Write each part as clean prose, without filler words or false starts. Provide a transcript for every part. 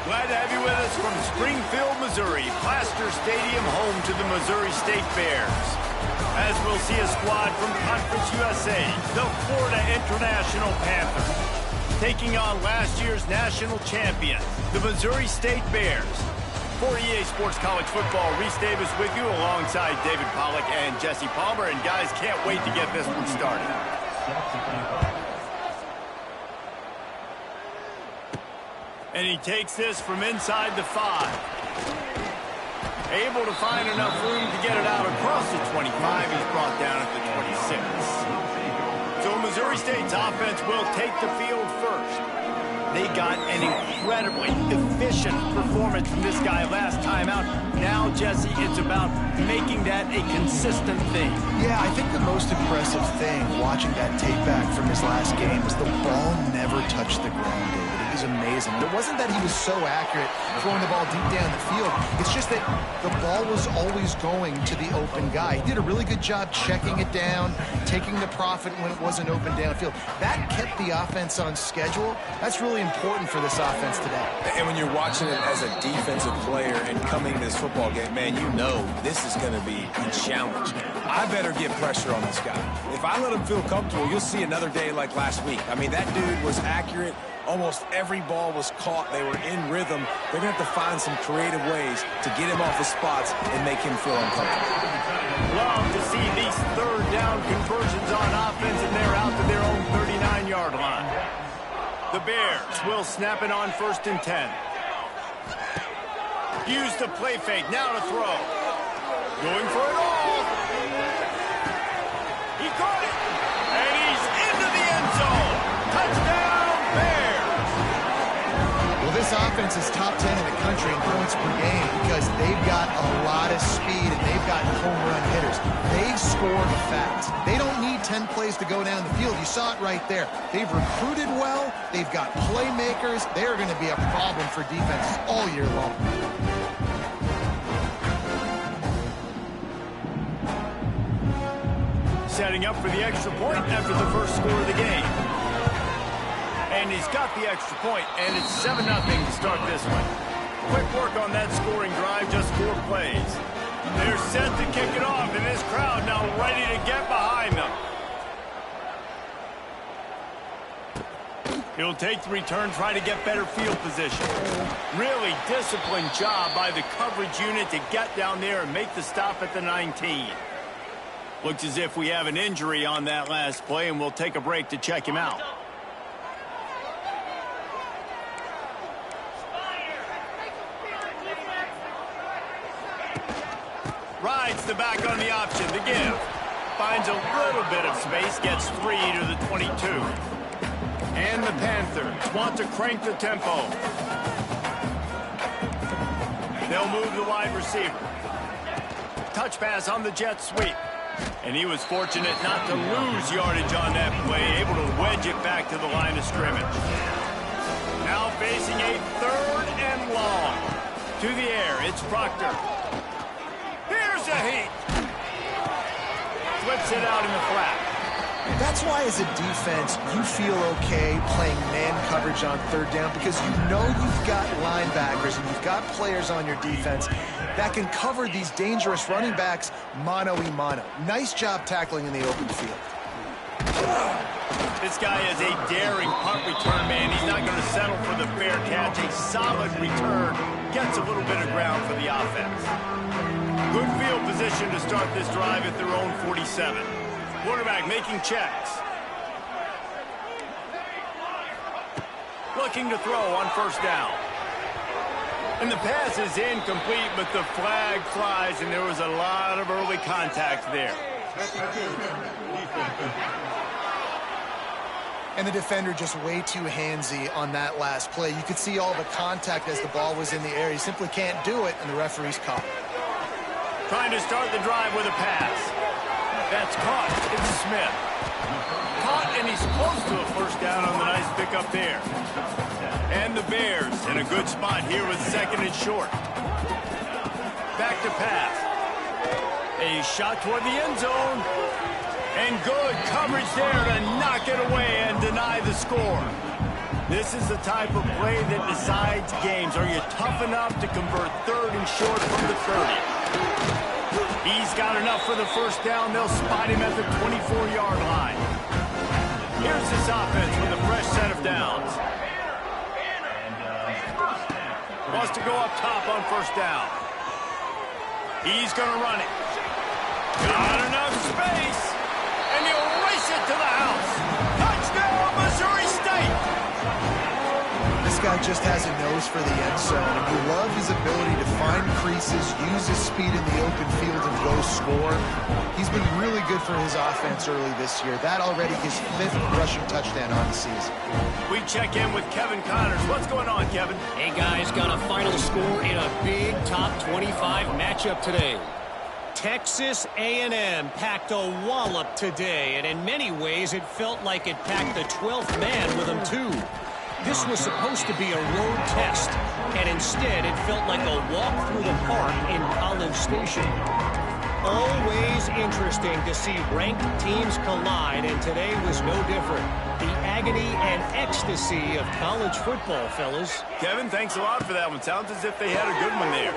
Glad to have you with us from Springfield, Missouri, Plaster Stadium, home to the Missouri State Bears. As we'll see a squad from Conference USA, the Florida International Panthers, taking on last year's national champion, the Missouri State Bears. For EA Sports College Football, Reese Davis with you alongside David Pollack and Jesse Palmer. And guys, can't wait to get this one started. And he takes this from inside the 5. Able to find enough room to get it out across the 25. He's brought down at the 26. So Missouri State's offense will take the field first. They got an incredibly efficient performance from this guy last time out. Now, Jesse, it's about making that a consistent thing. Yeah, I think the most impressive thing watching that tape back from his last game is the ball never touched the ground, David. It was amazing. It wasn't that he was so accurate throwing the ball deep down the field. It's just that the ball was always going to the open guy. He did a really good job checking it down, taking the profit when it wasn't open downfield. That kept the offense on schedule. That's really important for this offense today. And when you're watching it as a defensive player and coming to this football game, man, you know this is going to be a challenge. I better get pressure on this guy. If I let him feel comfortable, you'll see another day like last week. I mean, that dude was accurate. Almost every ball was caught. They were in rhythm. They're going to have to find some creative ways to get him off his spots and make him feel uncomfortable. Love to see these third down conversions on offense, and they're out to their own 39-yard line. The Bears will snap it on 1st and 10. Use the play fake. Now to throw. Going for it all. He caught it. And he's into the end zone. Touchdown, Bears. Well, this offense is top 10 in the country in points per game because they've got a lot of speed and they've got home run hitters. They've scored fast. They don't need 10 plays to go down the field. You saw it right there. They've recruited well. They've got playmakers. They're going to be a problem for defenses all year long. Setting up for the extra point after the first score of the game. And he's got the extra point, and it's 7-0 to start this one. Quick work on that scoring drive, just 4 plays. They're set to kick it off, and this crowd now ready to get behind them. He'll take the return, try to get better field position. Really disciplined job by the coverage unit to get down there and make the stop at the 19. Looks as if we have an injury on that last play, and we'll take a break to check him out. Rides the back on the option, the give. Finds a little bit of space, gets 3 to the 22. And the Panthers want to crank the tempo. They'll move the wide receiver. Touch pass on the jet sweep. And he was fortunate not to lose yardage on that play, able to wedge it back to the line of scrimmage. Now facing a 3rd and long. To the air, it's Proctor. Here's a heat. Flips it out in the flat. That's why, as a defense, you feel okay playing man coverage on 3rd down because you know you've got linebackers and you've got players on your defense that can cover these dangerous running backs mano-a-mano. Nice job tackling in the open field. This guy is a daring punt return man. He's not going to settle for the fair catch. A solid return. Gets a little bit of ground for the offense. Good field position to start this drive at their own 47. Quarterback making checks. Looking to throw on 1st down. And the pass is incomplete, but the flag flies, and there was a lot of early contact there. And the defender just way too handsy on that last play. You could see all the contact as the ball was in the air. He simply can't do it, and the referee's caught. Trying to start the drive with a pass. That's caught. It's Smith. Caught, and he's close to a 1st down on the nice pickup there. And the Bears in a good spot here with 2nd and short. Back to pass. A shot toward the end zone. And good coverage there to knock it away and deny the score. This is the type of play that decides games. Are you tough enough to convert 3rd and short from the 30? He's got enough for the first down. They'll spot him at the 24-yard line. Here's this offense with a fresh set of downs. Wants to go up top on first down. He's going to run it. Got enough space. And he'll race it to the house. Touchdown, Missouri State. This guy just has a nose for the end zone, and you love his ability to find creases, use his speed in the open field, and go score. He's been really good for his offense early this year. That already his 5th rushing touchdown on the season. We check in with Kevin Connors. What's going on, Kevin? Hey, guys, got a final score in a big top 25 matchup today. Texas A&M packed a wallop today, and in many ways it felt like it packed the 12th man with them, too. This was supposed to be a road test, and instead it felt like a walk through the park in College Station. Always interesting to see ranked teams collide, and today was no different. The agony and ecstasy of college football, fellas. Kevin, thanks a lot for that one. Sounds as if they had a good one there.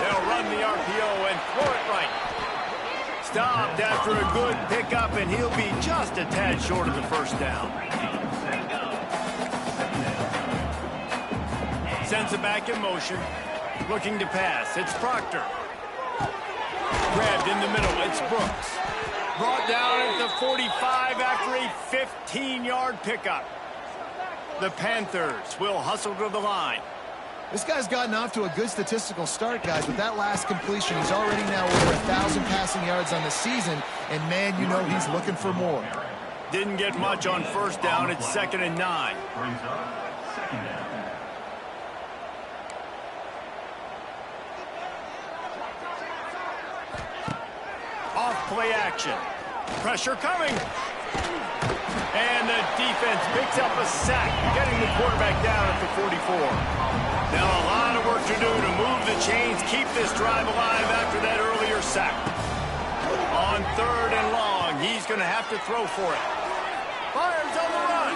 They'll run the RPO and throw it right. Stopped after a good pickup, and he'll be just a tad short of the first down. Sends it back in motion. Looking to pass. It's Proctor. Grabbed in the middle. It's Brooks. Brought down at the 45 after a 15-yard pickup. The Panthers will hustle to the line. This guy's gotten off to a good statistical start, guys. With that last completion, he's already now over 1,000 passing yards on the season. And, man, you know he's looking for more. Didn't get much on first down. It's 2nd and 9. Off-play action. Pressure coming. And the defense picks up a sack, getting the quarterback down at the 44. Now a lot of work to do to move the chains, keep this drive alive after that earlier sack. On 3rd and long, he's going to have to throw for it. Fires on the run.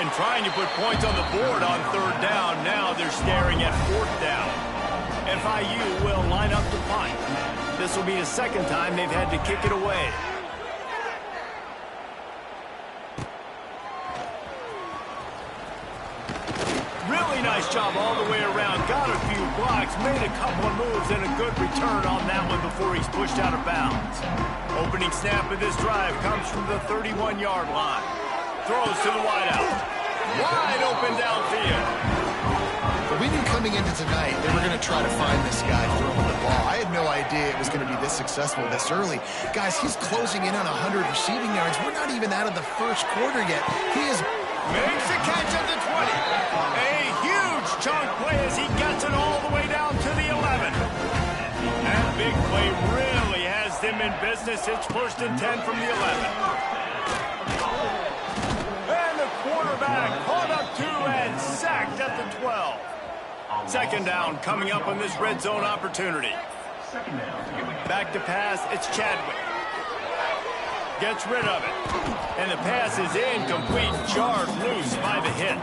And trying to put points on the board on 3rd down. Now they're staring at 4th down. FIU will line up to punt. This will be the 2nd time they've had to kick it away. Really nice job all the way around. Got a few blocks, made a couple of moves, and a good return on that one before he's pushed out of bounds. Opening snap of this drive comes from the 31-yard line. Throws to the wideout. Wide open downfield. We knew coming into tonight they were going to try to find this guy throwing the ball. I had no idea it was going to be this successful this early. Guys, he's closing in on 100 receiving yards. We're not even out of the first quarter yet. He is... Makes a catch at the 20. A huge chunk play as he gets it all the way down to the 11. That big play really has them in business. It's 1st and 10 from the 11. And the quarterback caught up to and sacked at the 12. 2nd down coming up on this red zone opportunity. Back to pass, it's Chadwick. Gets rid of it. And the pass is incomplete, jarred loose by the hit.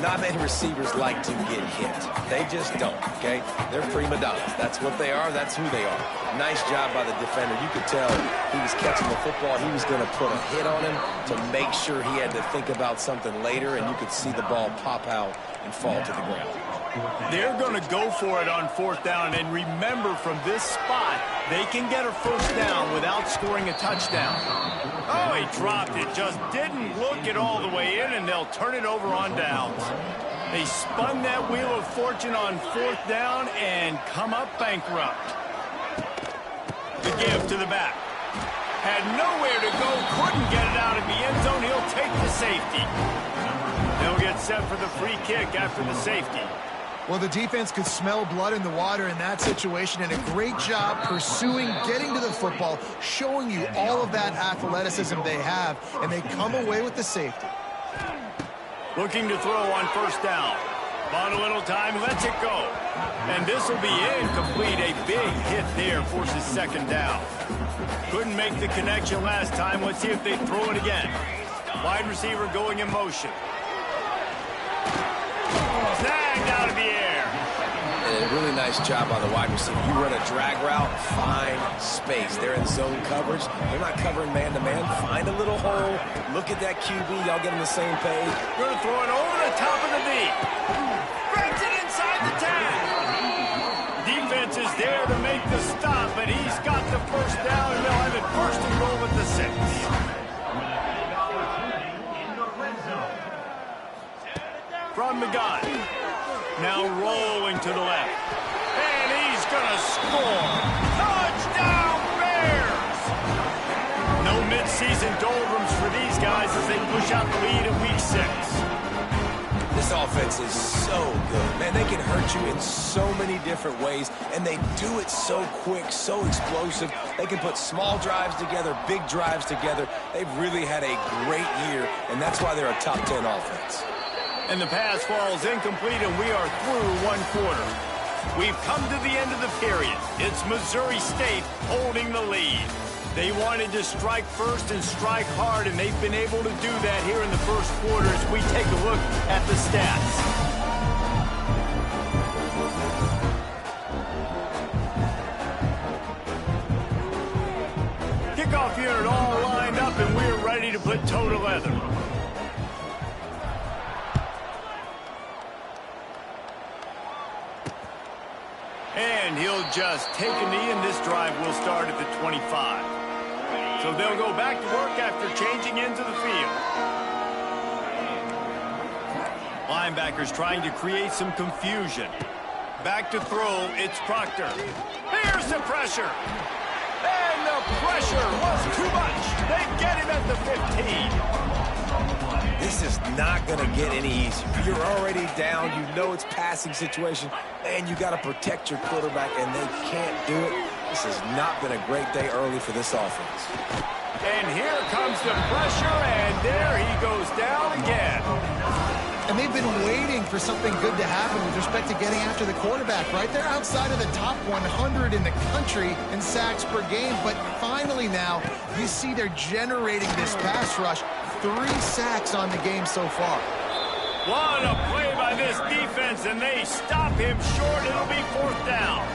Not many receivers like to get hit. They just don't, okay? They're prima donnas. That's what they are. That's who they are. Nice job by the defender. You could tell he was catching the football. He was going to put a hit on him to make sure he had to think about something later, and you could see the ball pop out and fall to the ground. They're going to go for it on 4th down, and remember, from this spot, they can get a first down without scoring a touchdown. Oh, he dropped it. Just didn't look it all the way in, and they'll turn it over on downs. They spun that wheel of fortune on 4th down and come up bankrupt. The give to the back. Had nowhere to go, couldn't get it out of the end zone. He'll take the safety. They'll get set for the free kick after the safety. Well, the defense could smell blood in the water in that situation, and a great job pursuing, getting to the football, showing you all of that athleticism they have, and they come away with the safety. Looking to throw on 1st down. Bought a little time, lets it go. And this will be incomplete. A big hit there forces 2nd down. Couldn't make the connection last time. Let's see if they throw it again. Wide receiver going in motion. Snagged out of the air. And a really nice job by the wide receiver. You run a drag route, find space. They're in zone coverage. They're not covering man-to-man. Find a little hole. Look at that QB. Y'all get on the same page. Going to throw it over the top of the knee. Breaks it inside the tag. Defense is there to make the stop, but he's got the first down, and they'll have it first and goal at the 6. From the gun. Now rolling to the left. And he's going to score. Touchdown, Bears! No midseason doldrums for these guys as they push out the lead in Week 6. This offense is so good. Man, they can hurt you in so many different ways, and they do it so quick, so explosive. They can put small drives together, big drives together. They've really had a great year, and that's why they're a top 10 offense. And the pass falls incomplete, and we are through one quarter. We've come to the end of the period. It's Missouri State holding the lead. They wanted to strike first and strike hard, and they've been able to do that here in the first quarter as we take a look at the stats. Kickoff unit all lined up, and we're ready to put toe to leather. And he'll just take a knee, and this drive will start at the 25. So they'll go back to work after changing into the field. Linebackers trying to create some confusion. Back to throw, it's Proctor. Here's the pressure. And the pressure was too much. They get him at the 15. This is not going to get any easier. You're already down. You know it's passing situation. And you got to protect your quarterback, and they can't do it. This has not been a great day early for this offense. And here comes the pressure, and there he goes down again. And they've been waiting for something good to happen with respect to getting after the quarterback, right? They're outside of the top 100 in the country in sacks per game, but finally now you see they're generating this pass rush. 3 sacks on the game so far. What a play by this defense, and they stop him short. It'll be 4th down.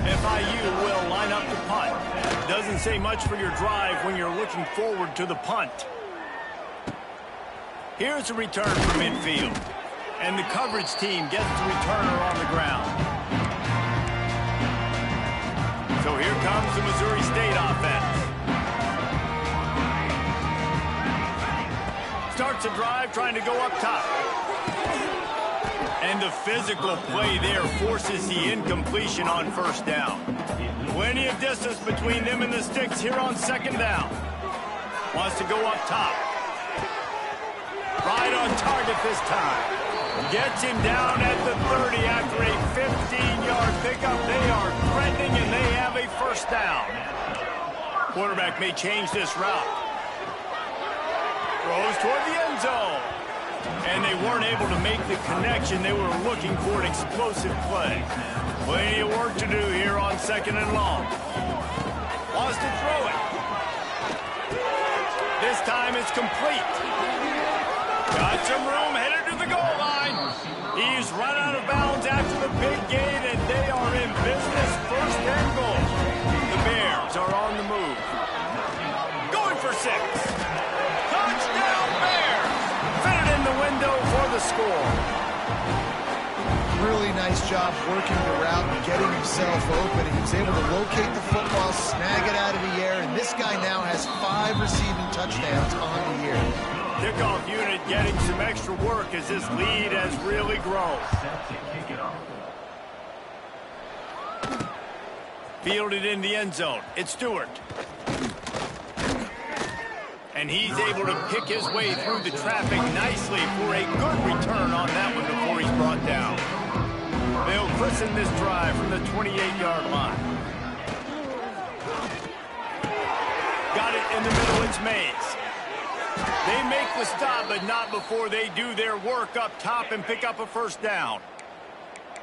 FIU will line up to punt. Doesn't say much for your drive when you're looking forward to the punt. Here's a return from midfield, and the coverage team gets the returner on the ground. So here comes the Missouri State offense. Starts a drive trying to go up top. And the physical play there forces the incompletion on 1st down. Plenty of distance between them and the sticks here on 2nd down. Wants to go up top. Right on target this time. Gets him down at the 30 after a 15-yard pickup. They are threatening, and they have a 1st down. Quarterback may change this route. Throws toward the end zone. And they weren't able to make the connection. They were looking for an explosive play. Plenty of work to do here on 2nd and long. Wants to throw it. This time it's complete. Got some room, headed to the goal line. He's run out of bounds after the big gain, and they are in business. 1st and goal. The Bears are on the move. Going for 6. Touchdown, Bears! Fitted in the window for the score. Really nice job working the route and getting himself open. He was able to locate the football, snag it out of the air, and this guy now has 5 receiving touchdowns on the year. Kickoff unit getting some extra work as this lead has really grown. Fielded in the end zone. It's Stewart. And he's able to pick his way through the traffic nicely for a good return on that one before he's brought down. They'll christen this drive from the 28-yard line. Got it in the middle. It's Mays. They make the stop, but not before they do their work up top and pick up a 1st down.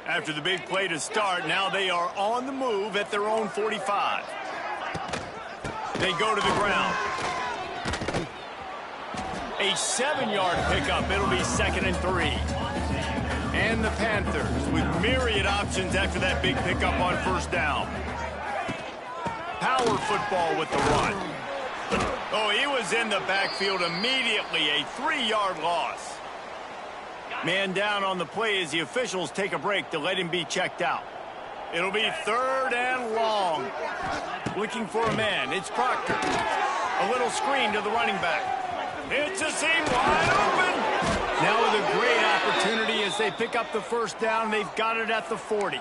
After the big play to start, now they are on the move at their own 45. They go to the ground. A 7-yard pickup. It'll be 2nd and 3. And the Panthers with myriad options after that big pickup on 1st down. Power football with the run. Oh, he was in the backfield immediately. A 3-yard loss. Man down on the play as the officials take a break to let him be checked out. It'll be 3rd and long. Looking for a man. It's Proctor. A little screen to the running back. It's a seam wide open. Now with a great opportunity as they pick up the 1st down. They've got it at the 40.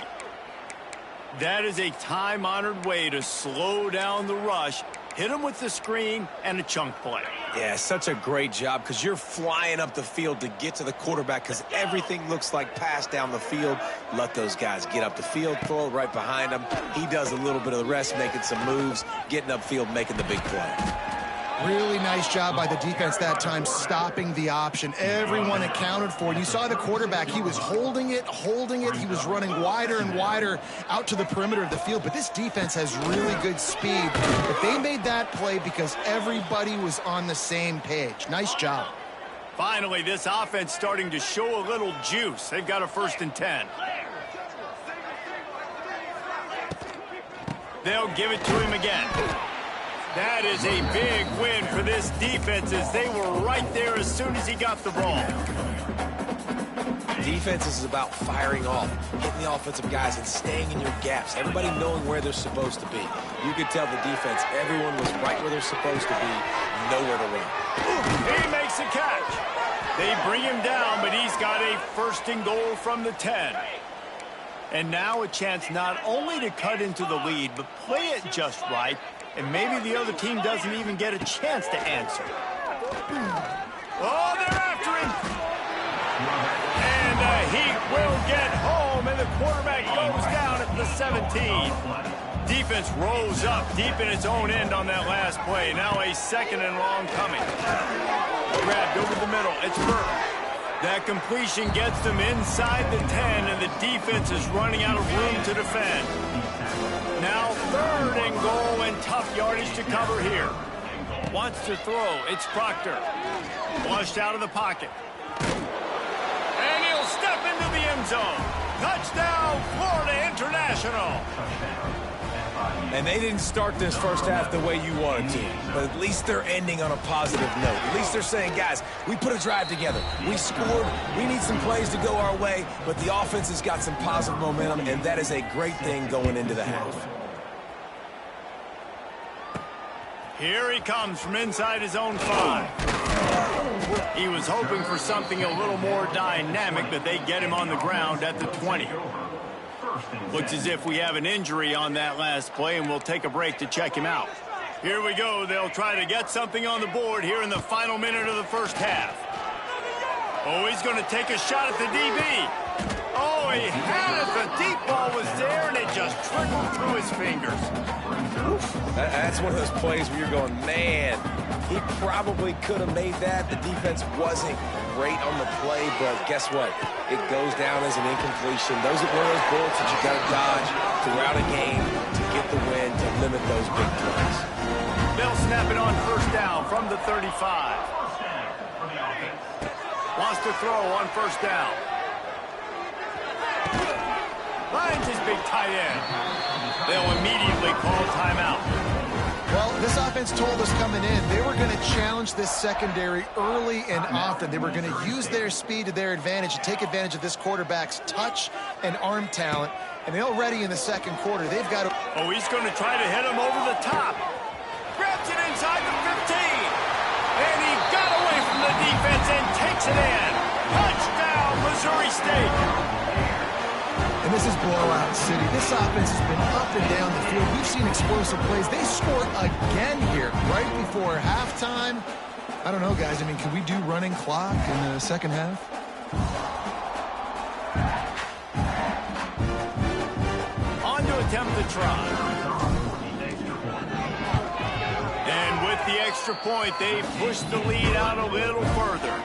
That is a time-honored way to slow down the rush. Hit him with the screen and a chunk play. Yeah, such a great job because you're flying up the field to get to the quarterback because everything looks like pass down the field. Let those guys get up the field, throw it right behind him. He does a little bit of the rest, making some moves, getting upfield, making the big play. Really nice job by the defense that time, stopping the option. Everyone accounted for it. You saw the quarterback. He was holding it. He was running wider and wider out to the perimeter of the field. But this defense has really good speed. But they made that play because everybody was on the same page. Nice job. Finally, this offense starting to show a little juice. They've got a 1st and 10. They'll give it to him again. That is a big win for this defense as they were right there as soon as he got the ball. Defense is about firing off, hitting the offensive guys and staying in your gaps. Everybody knowing where they're supposed to be. You could tell the defense, everyone was right where they're supposed to be, nowhere to run. He makes a catch. They bring him down, but he's got a 1st and goal from the 10. And now a chance not only to cut into the lead, but play it just right. And maybe the other team doesn't even get a chance to answer. Oh, they're after him. And he will get home, and the quarterback goes down at the 17. Defense rose up deep in its own end on that last play. Now a 2nd and long coming. Grabbed over the middle. It's Burke. That completion gets them inside the 10, and the defense is running out of room to defend. Now 3rd and goal and tough yardage to cover here. Wants to throw. It's Proctor. Flushed out of the pocket. And he'll step into the end zone. Touchdown, Florida International. And they didn't start this 1st half the way you wanted to. But at least they're ending on a positive note. At least they're saying, guys, we put a drive together. We scored. We need some plays to go our way. But the offense has got some positive momentum, and that is a great thing going into the half. Here he comes from inside his own 5. He was hoping for something a little more dynamic, but they get him on the ground at the 20. Looks as if we have an injury on that last play, and we'll take a break to check him out. Here we go. They'll try to get something on the board here in the final minute of the 1st half. Oh, he's going to take a shot at the DB. Oh, he had it. The deep ball was there, and it just trickled through his fingers. That's one of those plays where you're going, man, he probably could have made that. The defense wasn't great on the play, but guess what? It goes down as an incompletion. Those are one of those bullets that you got to dodge throughout a game to get the win, to limit those big plays. They'll snap it on 1st down from the 35. Wants to throw on 1st down. Finds his big tight end. They'll immediately call timeout. Well, this offense told us coming in they were going to challenge this secondary early and often. They were going to use their speed to their advantage and take advantage of this quarterback's touch and arm talent. And already in the 2nd quarter, they've got to... Oh, he's going to try to hit him over the top. Grabs it inside the 15. And he got away from the defense and takes it in. Touchdown, Missouri State. And this is blowout city. This offense has been up and down the field. We've seen explosive plays. They scored again here right before halftime. I don't know, guys. I mean, can we do running clock in the 2nd half? On to attempt the try. And with the extra point, they push the lead out a little further.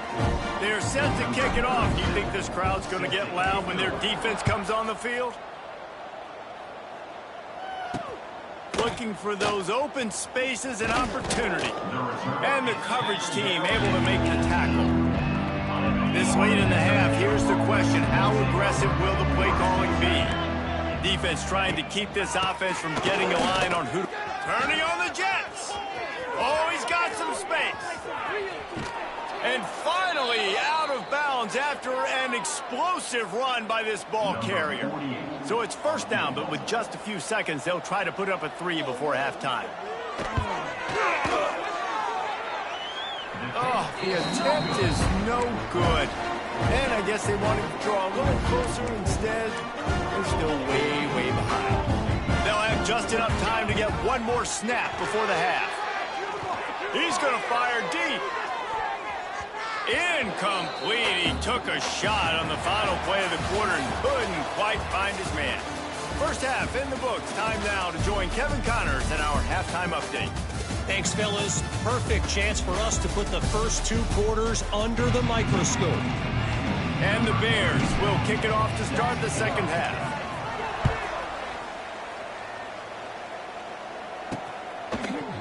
They're set to kick it off. Do you think this crowd's going to get loud when their defense comes on the field? looking for those open spaces and opportunity. And the coverage team able to make the tackle. This late in the half, here's the question. How aggressive will the play calling be? Defense trying to keep this offense from getting a line on who. Turning on the Jets. Oh, he's got some space. And finally out of bounds after an explosive run by this ball carrier. So it's first down, but with just a few seconds, they'll try to put up a 3 before halftime. Oh, the attempt is no good. And I guess they wanted to draw a little closer. Instead, they're still way, way behind. They'll have just enough time to get one more snap before the half. He's going to fire deep. Incomplete. He took a shot on the final play of the quarter and couldn't quite find his man. First half in the books. Time now to join Kevin Connors in our halftime update. Thanks, fellas. Perfect chance for us to put the first 2 quarters under the microscope. And the Bears will kick it off to start the second half.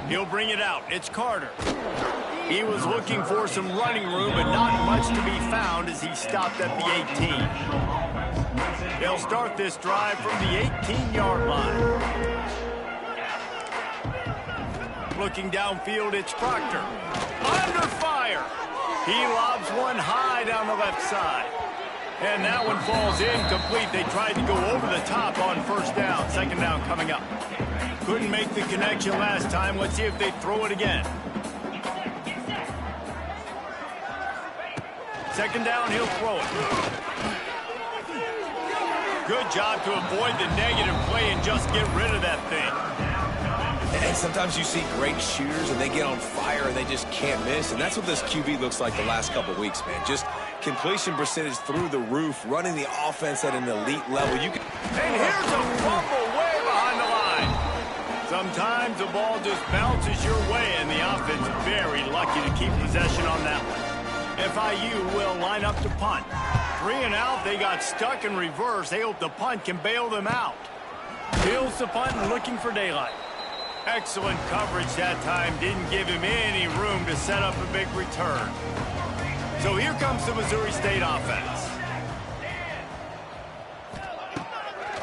He'll bring it out. It's Carter. He was looking for some running room, but not much to be found as he stopped at the 18. They'll start this drive from the 18-yard line. Looking downfield, it's Proctor. Under fire. He lobs one high down the left side. And that one falls incomplete. They tried to go over the top on first down. Second down coming up. Couldn't make the connection last time. Let's see if they throw it again. Second down, he'll throw it. Good job to avoid the negative play and just get rid of that thing. And sometimes you see great shooters and they get on fire and they just can't miss. And that's what this QB looks like the last couple of weeks, man. Just completion percentage through the roof, running the offense at an elite level. And here's a fumble way behind the line. Sometimes the ball just bounces your way, and the offense very lucky to keep possession on that one. FIU will line up to punt. 3 and out, they got stuck in reverse. They hope the punt can bail them out. Fields the punt and looking for daylight. Excellent coverage that time. Didn't give him any room to set up a big return. So here comes the Missouri State offense.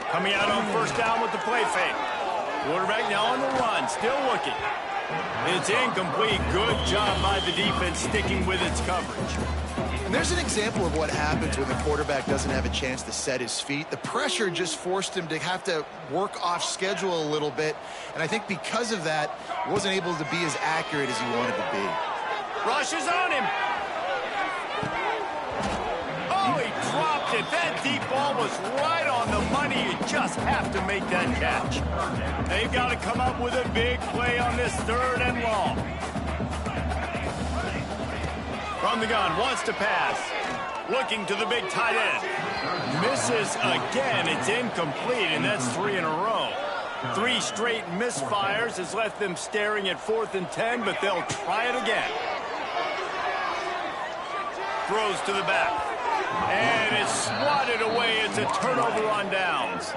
Coming out on first down with the play fake. Quarterback now on the run, still looking. It's incomplete. Good job by the defense sticking with its coverage. And there's an example of what happens when the quarterback doesn't have a chance to set his feet. The pressure just forced him to have to work off schedule a little bit. And I think because of that, wasn't able to be as accurate as he wanted to be. Rushes on him. Oh, he dropped it. That deep ball was right on the money. You just have to make that catch. They've got to come up with a big play on this 3rd and long. From the gun, wants to pass. Looking to the big tight end. Misses again. It's incomplete, and that's 3 in a row. 3 straight misfires has left them staring at 4th and 10, but they'll try it again. Throws to the back. And it's swatted away. It's a turnover on downs.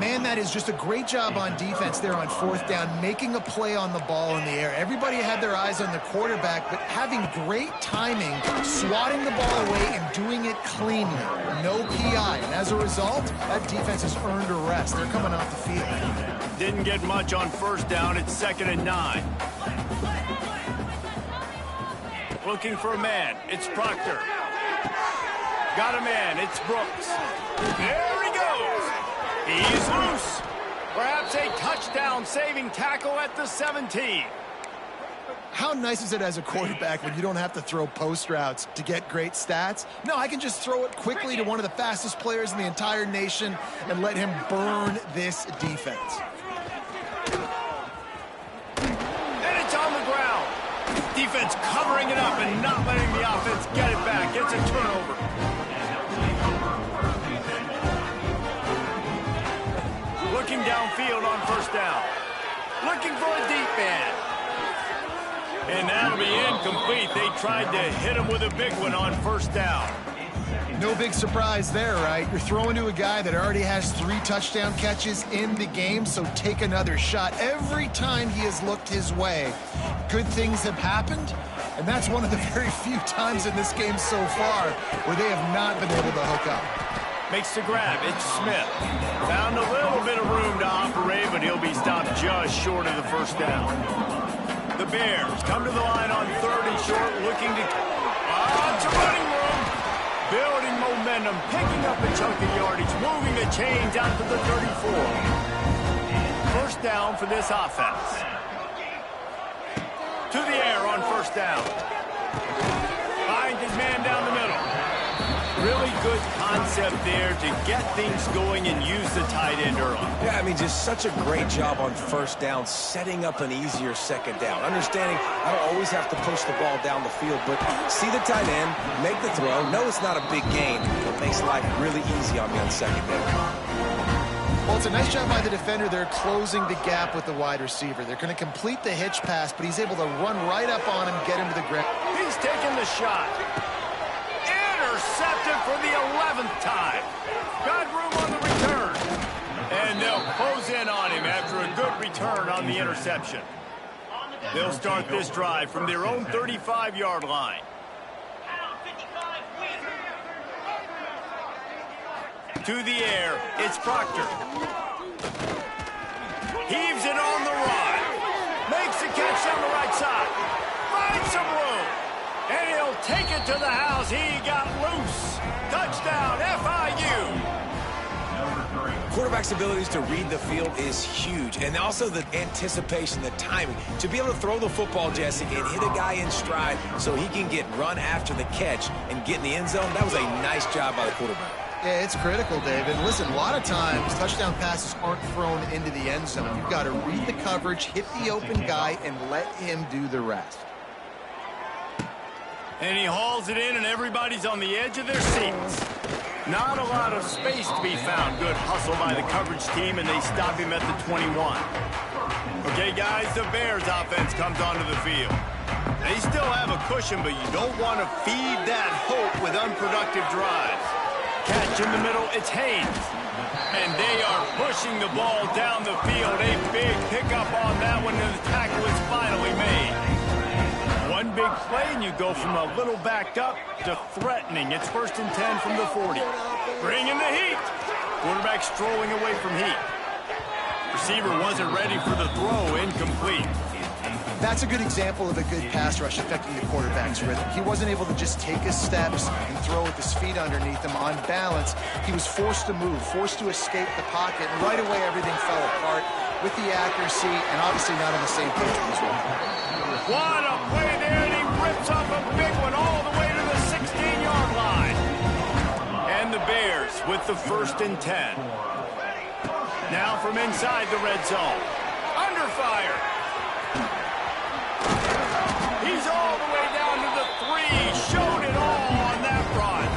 Man, that is just a great job on defense there on 4th down, making a play on the ball in the air. Everybody had their eyes on the quarterback, but having great timing, swatting the ball away and doing it cleanly. No PI. And as a result, that defense has earned a rest. They're coming off the field. Didn't get much on first down. It's 2nd and 9. Looking for a man. It's Proctor. Got a man. It's Brooks. There he goes. He's loose. Perhaps a touchdown-saving tackle at the 17. How nice is it as a quarterback when you don't have to throw post routes to get great stats? No, I can just throw it quickly to one of the fastest players in the entire nation and let him burn this defense. And it's on the ground. Defense covering it up and not letting the offense get it back. It's a turnover. Looking downfield on first down. Looking for a deep man. And that'll be incomplete. They tried to hit him with a big one on first down. No big surprise there, right? You're throwing to a guy that already has 3 touchdown catches in the game, so take another shot. Every time he has looked his way, good things have happened, and that's one of the very few times in this game so far where they have not been able to hook up. Makes the grab. It's Smith. Found a little bit of room to operate, but he'll be stopped just short of the first down. The Bears come to the line on 3rd and short, looking to... it's a running room. Building momentum, picking up a chunk of yardage, moving the chains out to the 34. First down for this offense. To the air on first down. Finds his man down the middle. Really good concept there to get things going and use the tight end early. Yeah, I mean, just such a great job on first down, setting up an easier second down. Understanding I don't always have to push the ball down the field, but see the tight end, make the throw. No, it's not a big gain. It makes life really easy on me on second down. Well, it's a nice job by the defender. They're closing the gap with the wide receiver. They're going to complete the hitch pass, but he's able to run right up on him, get him to the ground. He's taking the shot. Intercepted for the 11th time. Got room on the return. And they'll close in on him after a good return on the interception. They'll start this drive from their own 35-yard line. To the air, it's Proctor. Heaves it on the run. Makes the catch on the right side. Finds some room. And he'll take it to the house. He got loose. Touchdown, FIU. Quarterback's abilities to read the field is huge, and also the anticipation, the timing. To be able to throw the football, Jesse, and hit a guy in stride so he can get run after the catch and get in the end zone, that was a nice job by the quarterback. Yeah, it's critical, David. Listen, a lot of times touchdown passes aren't thrown into the end zone. You've got to read the coverage, hit the open guy, and let him do the rest. And he hauls it in, and everybody's on the edge of their seats. Not a lot of space to be found. Good hustle by the coverage team, and they stop him at the 21. Okay, guys, the Bears offense comes onto the field. They still have a cushion, but you don't want to feed that hope with unproductive drives. Catch in the middle, it's Haynes. And they are pushing the ball down the field. A big pickup on that one, and the tackle is finally made. One big play, and you go from a little backed up to threatening. It's 1st and 10 from the 40. Bring in the heat. Quarterback strolling away from heat. Receiver wasn't ready for the throw, incomplete. That's a good example of a good pass rush affecting the quarterback's rhythm. He wasn't able to just take his steps and throw with his feet underneath him on balance. He was forced to move, forced to escape the pocket, and right away everything fell apart with the accuracy and obviously not on the same page with his run. What a play there, and he rips off a big one all the way to the 16-yard line. And the Bears with the 1st and 10. Now from inside the red zone. Under fire. He's all the way down to the 3. Showed it all on that run.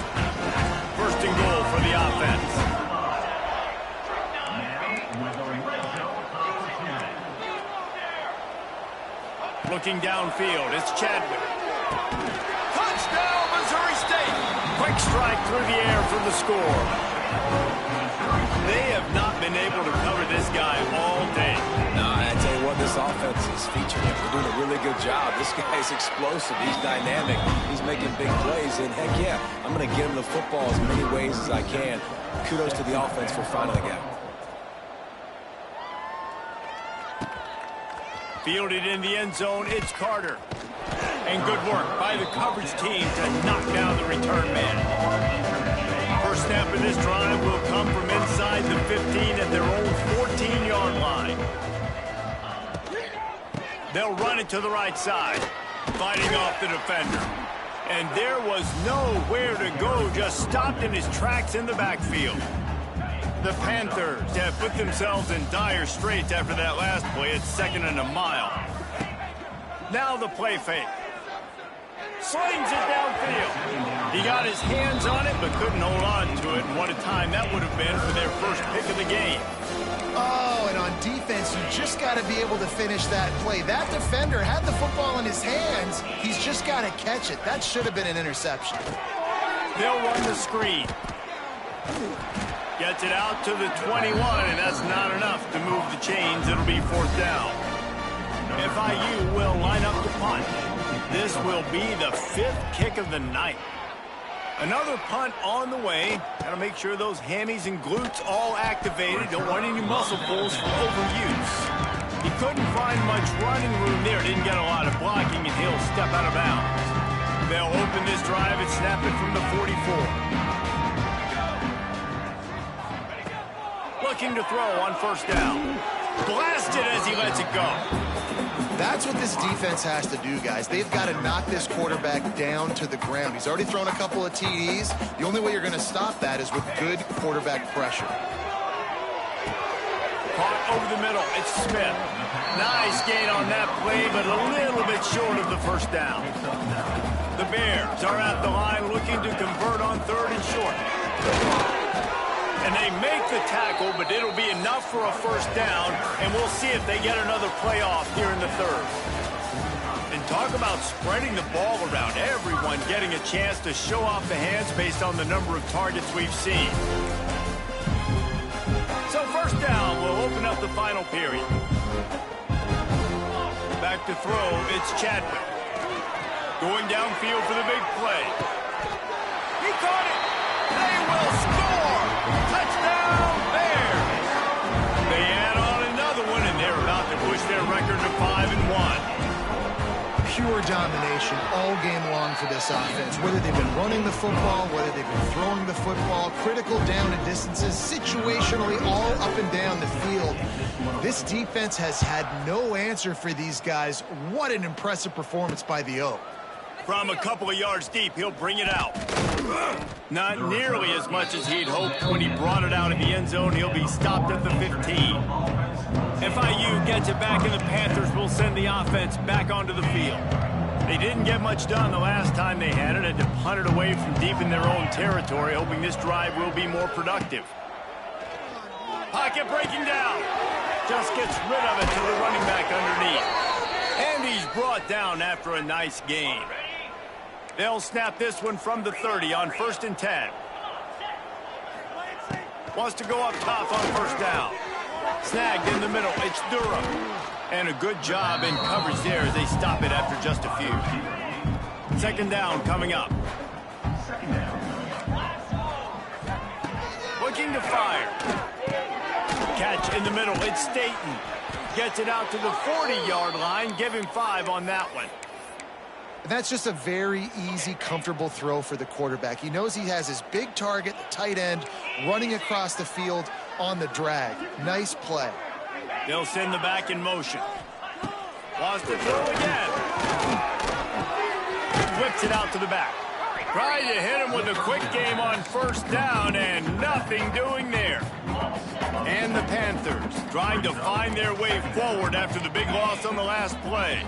1st and goal for the offense. Looking downfield, it's Chadwick. Touchdown, Missouri State. Quick strike through the air for the score. They have not been able to cover this guy all day. No, I tell you what, this offense is featuring him. They're doing a really good job. This guy's explosive. He's dynamic. He's making big plays. And heck yeah, I'm going to get him the football as many ways as I can. Kudos to the offense for finding the gap. Fielded in the end zone, it's Carter. And good work by the coverage team to knock down the return man. First snap of this drive will come from inside the 15 at their own 14-yard line. They'll run it to the right side, fighting off the defender. And there was nowhere to go, just stopped in his tracks in the backfield. The Panthers have put themselves in dire straits after that last play. It's 2nd and a mile. Now the play fake. Slings it downfield. He got his hands on it, but couldn't hold on to it. And what a time that would have been for their first pick of the game. Oh, and on defense, you just got to be able to finish that play. That defender had the football in his hands. He's just got to catch it. That should have been an interception. They'll run the screen. Gets it out to the 21, and that's not enough to move the chains. It'll be 4th down. FIU will line up to punt. This will be the 5th kick of the night. Another punt on the way. Got to make sure those hammies and glutes all activated. Don't want any muscle pulls for overuse. He couldn't find much running room there. Didn't get a lot of blocking, and he'll step out of bounds. They'll open this drive and snap it from the 44. Looking to throw on 1st down. Blasted as he lets it go. That's what this defense has to do, guys. They've got to knock this quarterback down to the ground. He's already thrown a couple of TDs. The only way you're going to stop that is with good quarterback pressure. Caught over the middle. It's Smith. Nice gain on that play, but a little bit short of the 1st down. The Bears are at the line looking to convert on 3rd and short. And they make the tackle, but it'll be enough for a 1st down, and we'll see if they get another playoff here in the 3rd. And talk about spreading the ball around. Everyone getting a chance to show off the hands based on the number of targets we've seen. So 1st down will open up the final period. Back to throw, it's Chadwick. Going downfield for the big play. He caught it. They will score. Touchdown, Bears. They add on another one, and they're about to push their record to 5-1. Pure domination all game long for this offense. Whether they've been running the football, whether they've been throwing the football, critical down and distances, situationally all up and down the field. This defense has had no answer for these guys. What an impressive performance by the O. From a couple of yards deep, he'll bring it out. Not nearly as much as he'd hoped when he brought it out in the end zone. He'll be stopped at the 15. FIU gets it back, and the Panthers will send the offense back onto the field. They didn't get much done the last time they had it, and to punt it away from deep in their own territory, hoping this drive will be more productive. Pocket breaking down. Just gets rid of it to the running back underneath. And he's brought down after a nice gain. They'll snap this one from the 30 on 1st and 10. Wants to go up top on 1st down. Snagged in the middle. It's Durham. And a good job in coverage there as they stop it after just a few. 2nd down coming up. Looking to fire. Catch in the middle. It's Staten. Gets it out to the 40-yard line. Give him 5 on that one. And that's just a very easy, comfortable throw for the quarterback. He knows he has his big target, the tight end, running across the field on the drag. Nice play. They'll send the back in motion. Wants to throw again. Whips it out to the back. Trying to hit him with a quick game on 1st down, and nothing doing there. And the Panthers trying to find their way forward after the big loss on the last play.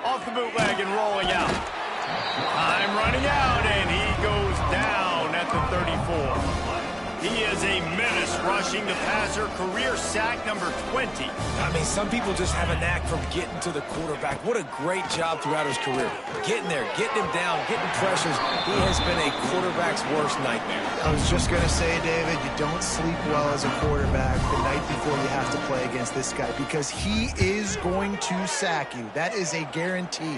Off the bootleg and rolling out. Time running out, and he goes down at the 34. He is a menace rushing the passer, career sack number 20. I mean, some people just have a knack for getting to the quarterback. What a great job throughout his career. Getting there, getting him down, getting pressures. He has been a quarterback's worst nightmare. I was just going to say, David, you don't sleep well as a quarterback the night before you have to play against this guy because he is going to sack you. That is a guarantee.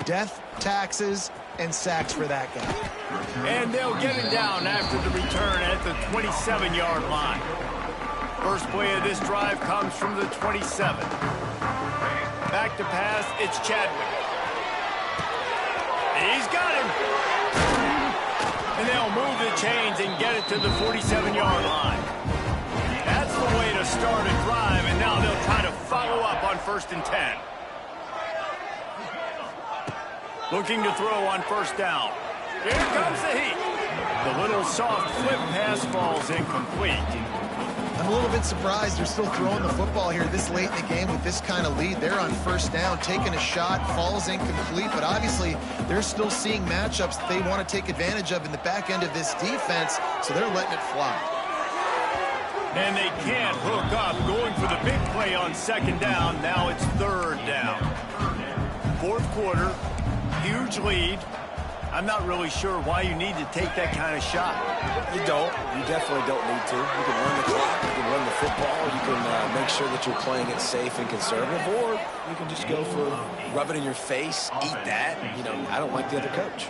Death, taxes, and sacks for that guy. And they'll get him down after the return at the 27-yard line. First play of this drive comes from the 27. Back to pass, it's Chadwick. He's got him. And they'll move the chains and get it to the 47-yard line. That's the way to start a drive, and now they'll try to follow up on 1st and 10. Looking to throw on 1st down. Here comes the heat. The little soft flip pass falls incomplete. I'm a little bit surprised they're still throwing the football here this late in the game with this kind of lead. They're on 1st down, taking a shot, falls incomplete, but obviously they're still seeing matchups that they want to take advantage of in the back end of this defense, so they're letting it fly. And they can't hook up, going for the big play on 2nd down. Now it's 3rd down. 4th quarter. Huge lead. I'm not really sure why you need to take that kind of shot. You don't. You definitely don't need to. You can run the clock. You can run the football. You can make sure that you're playing it safe and conservative. Or you can just go for rub it in your face, eat that. You know, I don't like the other coach.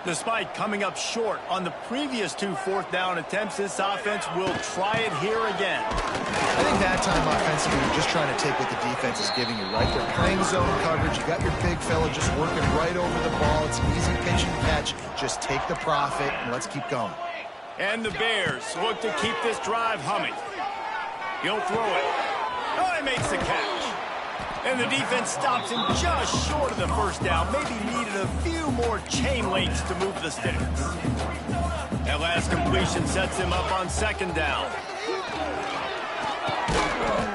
Despite coming up short on the previous 2 fourth-down attempts, this offense will try it here again. I think that time offensively, you're just trying to take what the defense is giving you, right? They're playing zone coverage. You got your big fella just working right over the ball. It's an easy pitch and catch. Just take the profit and let's keep going. And the Bears look to keep this drive humming. He'll throw it. Oh, he makes the catch. And the defense stops him just short of the first down. Maybe needed a few more chain links to move the sticks. That last completion sets him up on 2nd down.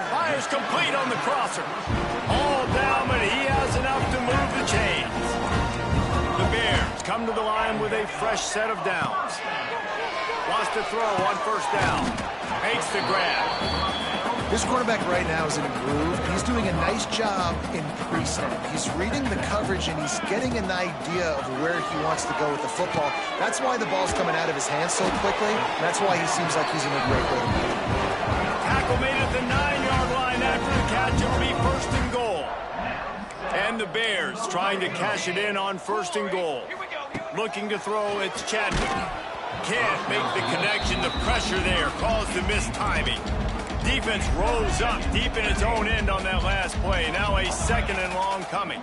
Fires complete on the crosser. All down, but he has enough to move the chains. The Bears come to the line with a fresh set of downs. Wants to throw on 1st down. Makes the grab. This quarterback right now is in a groove. He's doing a nice job in pre-snap. He's reading the coverage, and he's getting an idea of where he wants to go with the football. That's why the ball's coming out of his hands so quickly. That's why he seems like he's in a great rhythm. Tackle made at the 9-yard line after the catch. It'll be 1st and goal. And the Bears trying to cash it in on 1st and goal. Looking to throw, it's Chadwick. Can't make the connection. The pressure there caused the missed timing. Defense rolls up deep in its own end on that last play. Now a 2nd and long coming.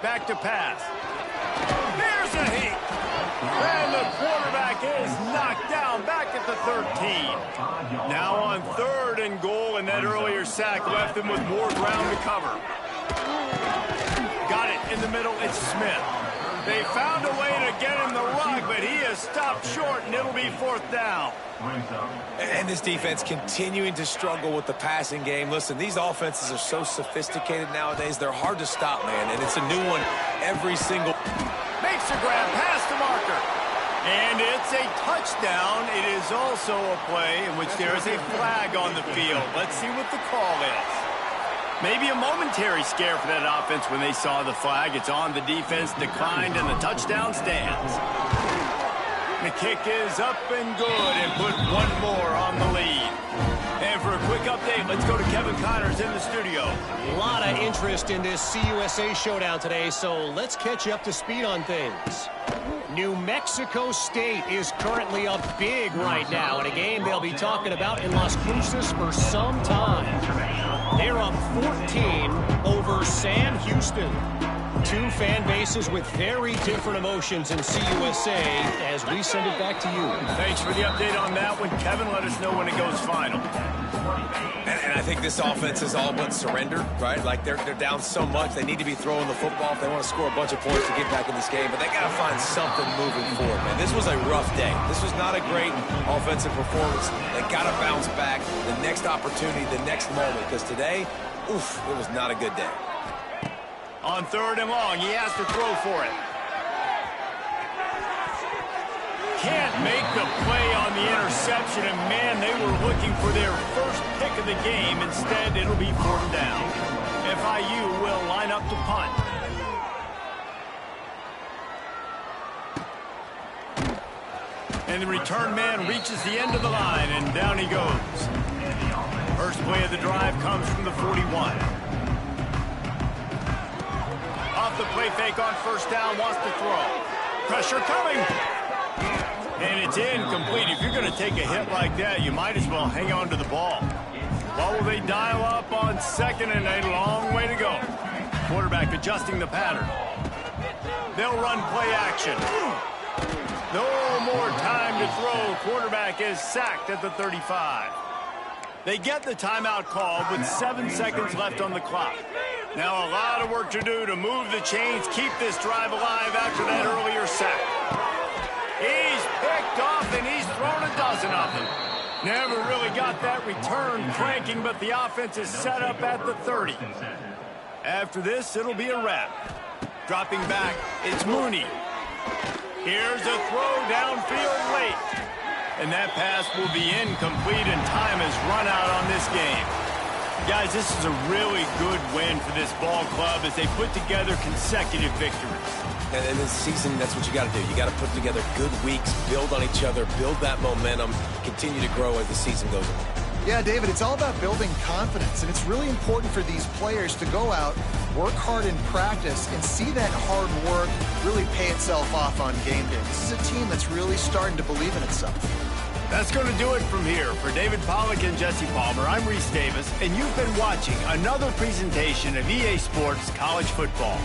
Back to pass. There's a heat. And the quarterback is knocked down back at the 13. Now on 3rd and goal, and that earlier sack left him with more ground to cover. Got it in the middle. It's Smith. They found a way to get him the rug, but he has stopped short, and it'll be 4th down. And this defense continuing to struggle with the passing game. Listen, these offenses are so sophisticated nowadays. They're hard to stop, man, and it's a new one every single. Makes a grab past the marker. And it's a touchdown. It is also a play in which there is a flag on the field. Let's see what the call is. Maybe a momentary scare for that offense when they saw the flag. It's on, the defense declined, and the touchdown stands. The kick is up and good, and put one more on the lead. And for a quick update, let's go to Kevin Connors in the studio. A lot of interest in this CUSA showdown today, so let's catch you up to speed on things. New Mexico State is currently up big right now in a game they'll be talking about in Las Cruces for some time. They're up 14 over Sam Houston. Two fan bases with very different emotions in CUSA as we send it back to you. Thanks for the update on that one, Kevin. Let us know when it goes final. And I think this offense is all but surrendered, right? Like they're down so much, they need to be throwing the football if they want to score a bunch of points to get back in this game. But they got to find something moving forward, man. This was a rough day. This was not a great offensive performance. They got to bounce back. The next opportunity, the next moment, because today, oof, it was not a good day. On 3rd and long, he has to throw for it. Can't make the play on the interception, and man, they were looking for their first pick of the game. Instead, it'll be 4th down. FIU will line up to punt. And the return man reaches the end of the line, and down he goes. First play of the drive comes from the 41. Off the play fake on 1st down, wants to throw. Pressure coming. And it's incomplete. If you're going to take a hit like that, you might as well hang on to the ball. Well, will they dial up on 2nd and a long way to go? Quarterback adjusting the pattern. They'll run play action. No more time to throw. Quarterback is sacked at the 35. They get the timeout called with 7 seconds left on the clock. Now a lot of work to do to move the chains, keep this drive alive after that earlier sack. He's picked off, and he's thrown a dozen of them. Never really got that return cranking, but the offense is set up at the 30. After this, it'll be a wrap. Dropping back, it's Mooney. Here's a throw downfield late. And that pass will be incomplete, and time has run out on this game. Guys, this is a really good win for this ball club as they put together consecutive victories. And in this season, that's what you got to do. You got to put together good weeks, build on each other, build that momentum, continue to grow as the season goes on. Yeah, David, it's all about building confidence, and it's really important for these players to go out, work hard in practice, and see that hard work really pay itself off on game day. This is a team that's really starting to believe in itself. That's going to do it from here. For David Pollack and Jesse Palmer, I'm Reese Davis, and you've been watching another presentation of EA Sports College Football.